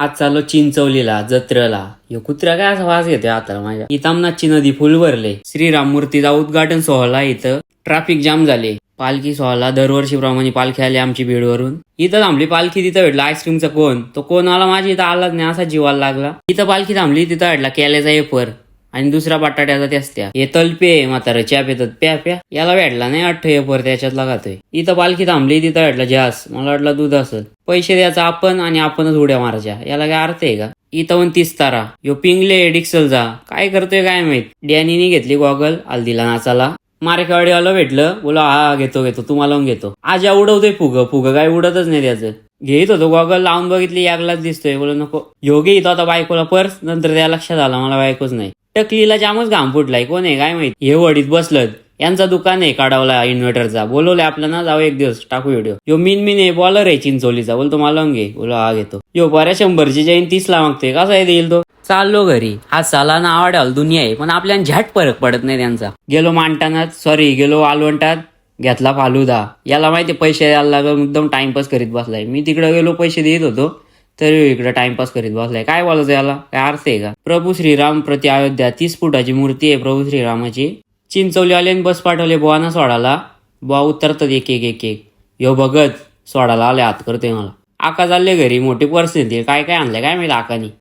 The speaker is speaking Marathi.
आज चाललो चिंचवलीला जत्रेला. ह्यो कुत्रा काय असा वास घेतोय आता माझ्या. इतामनाथची नदी फुल भरले. श्रीराम मूर्तीचा उद्घाटन सोहळा इथं ट्रॅफिक जाम झाले. पालखी सोहळा दरवर्षीप्रमाणे पालखी आली आमची बीडवरून. इथं थांबली पालखी, तिथं भेटला आईस्क्रीमचा कोण. तो कोण आला माझी इथं आलाच नाही, असा जीवाला लागला. इथं पालखी थांबली, तिथं भेटला केल्याचा एपर आणि दुसरा बटाट्याचा त्यासत्या. हे तलपे म्हातारा च्या पितात प्या प्या. याला भेटला नाही 8 एपर, त्याच्यातला खातोय. इथं पालखी थांबली, तिथं भेटला जास. मला वाटलं दूध असेल. पैसे द्यायचा आपण आणि आपणच उड्या मारायच्या. याला काय अर्थ आहे का. इथं 29 तारा. यो पिंगले डिक्सलचा काय करतोय काय माहित. डॅनीने घेतली गॉगल, आल दिला नाचाला. मारेकवाडीवाला भेटलं, बोला हा घेतो तुम्हाला घेतो. आज उडवतोय फुग काय उडतच नाही त्याचं. घेत होतो गॉगल, लावून बघितली यागलाच दिसतोय. बोला नको ह्यो घेतो आता बायकोला पर्स. नंतर त्या लक्षात आला मला बायकोच नाही. टकलीला जामच घाम फुटलाय. कोण आहे काय माहित. हे वडीत बसलं, यांचा दुकान आहे काढवला इन्व्हर्टरचा. बोलवले आपल्याला जाऊ एक दिवस टाकू व्हिडिओ. यो मिन आहे बॉलर आहे चिंचोलीचा. बोलतो मला घे. बोलो हा घेतो. यो बऱ्या 100ची जैन 30ला मागतोय. कसा आहे देईल तो. चाललो घरी. हा साला ना आवडाल दुनिया आहे, पण आपल्याला झट फरक पडत नाही त्यांचा. गेलो मांडतानात गेलो वालवंटात, घेतला फालुदा. याला माहिती पैसे द्यायला लागलं, एकदम टाइमपास करीत बसलाय. मी तिकडे गेलो पैसे देत होतो, तरी इकडे टाइमपास करीत बसलाय. काय बोलायचं याला, काय अर्थ आहे का. प्रभू श्रीराम प्रति अयोध्या 30 फुटाची मूर्ती आहे प्रभू श्रीरामाची. चिंचवली आले बस पाठवले बुवाना सोडाला. बुवा उतरतात एक एक. यो बघत सोडाला आले हात करते मला. आका चालले घरी, मोठी परिस्थिती. काय काय आणलंय काय माहिती आकानी.